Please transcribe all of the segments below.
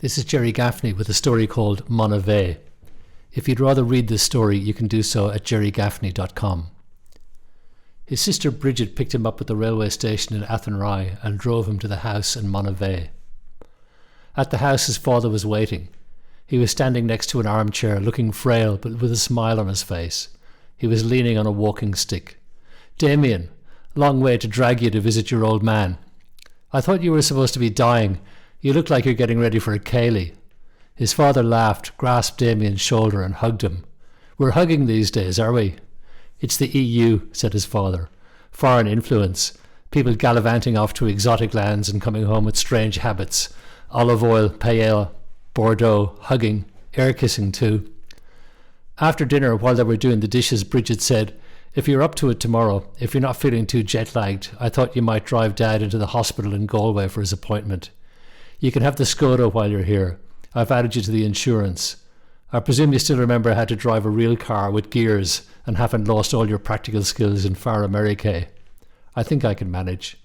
This is Jerry Gaffney with a story called Monivea. If you'd rather read this story, you can do so at jerrygaffney.com. His sister Bridget picked him up at the railway station in Athenry and drove him to the house in Monivea. At the house his father was waiting. He was standing next to an armchair, looking frail but with a smile on his face. He was leaning on a walking stick. "Damian, long way to drag you to visit your old man. I thought you were supposed to be dying. You look like you're getting ready for a ceilidh." His father laughed, grasped Damian's shoulder and hugged him. "We're hugging these days, are we?" "It's the EU," said his father. "Foreign influence. People gallivanting off to exotic lands and coming home with strange habits. Olive oil, paella, Bordeaux, hugging, air kissing too." After dinner, while they were doing the dishes, Bridget said, "If you're up to it tomorrow, if you're not feeling too jet-lagged, I thought you might drive Dad into the hospital in Galway for his appointment. You can have the Skoda while you're here. I've added you to the insurance. I presume you still remember how to drive a real car with gears and haven't lost all your practical skills in Far America. I think I can manage."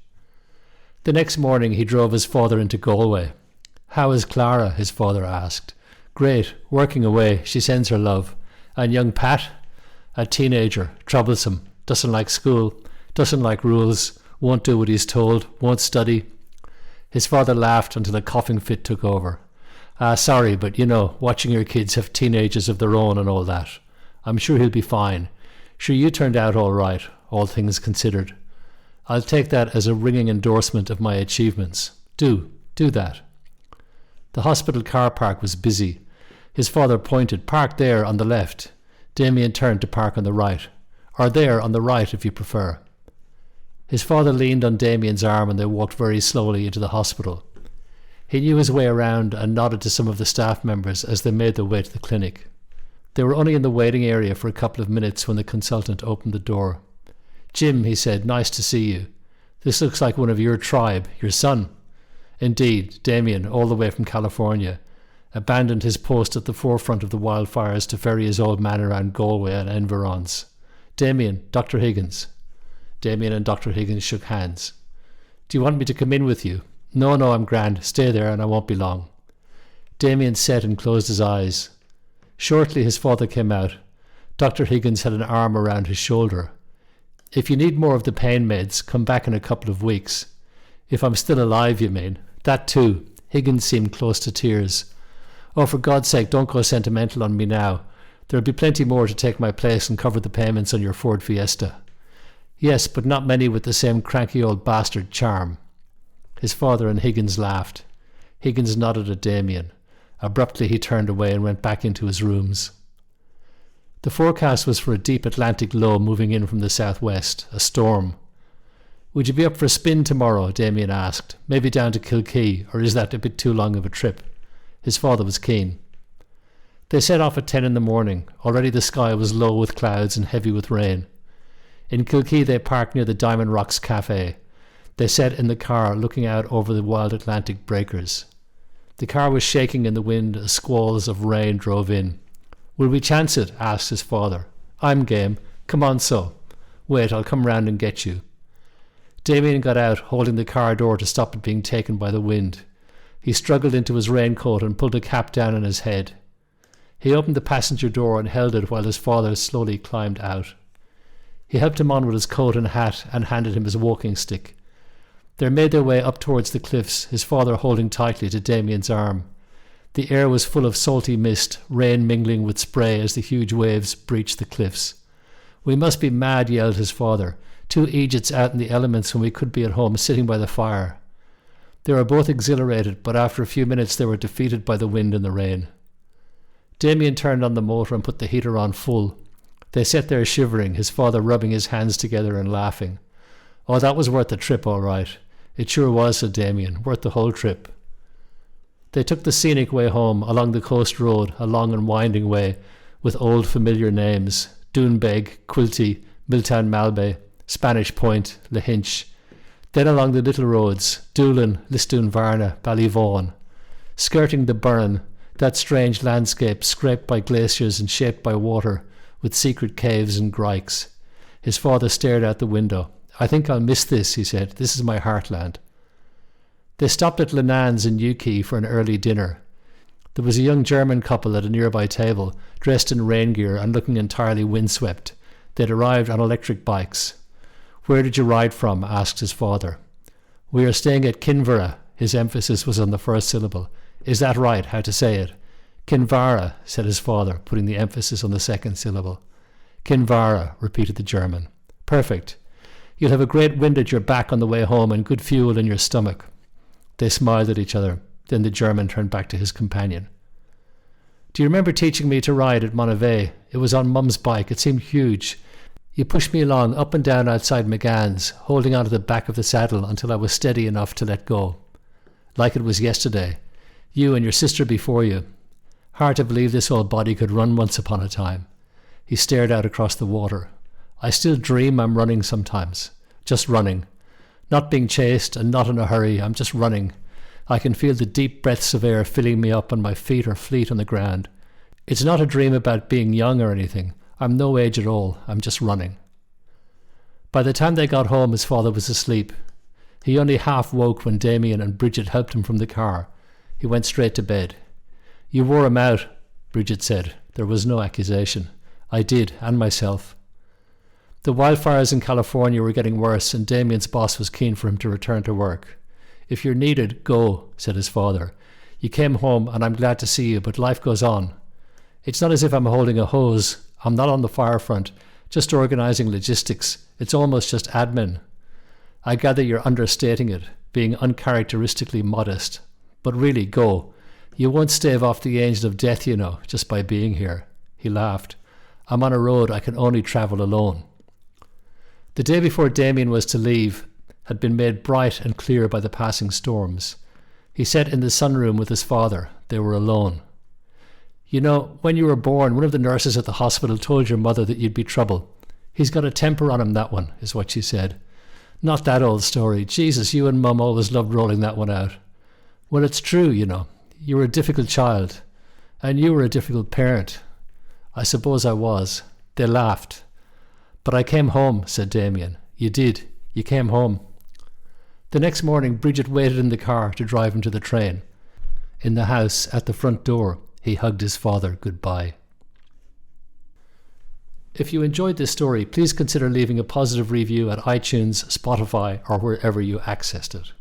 The next morning he drove his father into Galway. "How is Clara?" his father asked. "Great, working away. She sends her love. And young Pat?" "A teenager, troublesome, doesn't like school, doesn't like rules, won't do what he's told, won't study." His father laughed until a coughing fit took over. Sorry, but watching your kids have teenagers of their own and all that. I'm sure he'll be fine. Sure, you turned out all right, all things considered. I'll take that as a ringing endorsement of my achievements. Do that." The hospital car park was busy. His father pointed, "Park there on the left." Damian turned to park on the right. "Or there on the right if you prefer." His father leaned on Damian's arm and they walked very slowly into the hospital. He knew his way around and nodded to some of the staff members as they made their way to the clinic. They were only in the waiting area for a couple of minutes when the consultant opened the door. "Jim," he said, "nice to see you. This looks like one of your tribe, your son." Indeed, Damian, all the way from California, abandoned his post at the forefront of the wildfires to ferry his old man around Galway and environs. "Damian, Dr. Higgins." Damian and Dr. Higgins shook hands. "Do you want me to come in with you?" No, I'm grand. Stay there and I won't be long." Damian sat and closed his eyes. Shortly his father came out. Dr. Higgins had an arm around his shoulder. "If you need more of the pain meds, come back in a couple of weeks." "If I'm still alive, you mean?" "That too." Higgins seemed close to tears. "Oh, for God's sake, don't go sentimental on me now. There'll be plenty more to take my place and cover the payments on your Ford Fiesta." "Yes, but not many with the same cranky old bastard charm." His father and Higgins laughed. Higgins nodded at Damian. Abruptly he turned away and went back into his rooms. The forecast was for a deep Atlantic low moving in from the southwest, a storm. "Would you be up for a spin tomorrow?" Damian asked. "Maybe down to Kilkee, or is that a bit too long of a trip?" His father was keen. They set off at 10 in the morning. Already the sky was low with clouds and heavy with rain. In Kilkee they parked near the Diamond Rocks Cafe. They sat in the car looking out over the wild Atlantic breakers. The car was shaking in the wind as squalls of rain drove in. "Will we chance it?" asked his father. "I'm game. Come on so. Wait, I'll come round and get you." Damian got out, holding the car door to stop it being taken by the wind. He struggled into his raincoat and pulled a cap down on his head. He opened the passenger door and held it while his father slowly climbed out. He helped him on with his coat and hat and handed him his walking stick. They made their way up towards the cliffs, his father holding tightly to Damian's arm. The air was full of salty mist, rain mingling with spray as the huge waves breached the cliffs. "We must be mad," yelled his father. "Two Egypts out in the elements when we could be at home sitting by the fire." They were both exhilarated, but after a few minutes they were defeated by the wind and the rain. Damian turned on the motor and put the heater on full. They sat there shivering, his father rubbing his hands together and laughing. "Oh, that was worth the trip, all right." "It sure was," said Damian, "worth the whole trip." They took the scenic way home, along the coast road, a long and winding way, with old familiar names: Doonbeg, Quilty, Milltown Malbay, Spanish Point, Lahinch. Then along the little roads, Doolin, Lisdoonvarna, Ballyvaughan. Skirting the Burren, that strange landscape scraped by glaciers and shaped by water, with secret caves and grikes. His father stared out the window. "I think I'll miss this," he said. "This is my heartland." They stopped at Lenan's in Newquay for an early dinner. There was a young German couple at a nearby table, dressed in rain gear and looking entirely windswept. They'd arrived on electric bikes. "Where did you ride from?" asked his father. "We are staying at Kinvara." His emphasis was on the first syllable. "Is that right, how to say it?" "Kinvara," said his father, putting the emphasis on the second syllable. "Kinvara," repeated the German. "Perfect. You'll have a great wind at your back on the way home and good fuel in your stomach." They smiled at each other. Then the German turned back to his companion. "Do you remember teaching me to ride at Monivea? It was on Mum's bike. It seemed huge. You pushed me along up and down outside McGann's, holding onto the back of the saddle until I was steady enough to let go. Like it was yesterday. You and your sister before you. Hard to believe this old body could run once upon a time." He stared out across the water. "I still dream I'm running sometimes. Just running. Not being chased and not in a hurry. I'm just running. I can feel the deep breaths of air filling me up and my feet are fleet on the ground. It's not a dream about being young or anything. I'm no age at all. I'm just running." By the time they got home, his father was asleep. He only half woke when Damian and Bridget helped him from the car. He went straight to bed. "You wore him out," Bridget said. There was no accusation. "I did, and myself." The wildfires in California were getting worse, and Damian's boss was keen for him to return to work. "If you're needed, go," said his father. "You came home, and I'm glad to see you, but life goes on. It's not as if I'm holding a hose. I'm not on the fire front, just organising logistics. It's almost just admin. I gather you're understating it, being uncharacteristically modest. But really, go. You won't stave off the angel of death, you know, just by being here." He laughed. "I'm on a road I can only travel alone." The day before Damian was to leave had been made bright and clear by the passing storms. He sat in the sunroom with his father. They were alone. "You know, when you were born, one of the nurses at the hospital told your mother that you'd be trouble. He's got a temper on him, that one," is what she said. "Not that old story. Jesus, you and Mum always loved rolling that one out." "Well, it's true, you know. You were a difficult child. And you were a difficult parent." "I suppose I was." They laughed. "But I came home," said Damian. "You did. You came home." The next morning, Bridget waited in the car to drive him to the train. In the house, at the front door, he hugged his father goodbye. If you enjoyed this story, please consider leaving a positive review at iTunes, Spotify, or wherever you accessed it.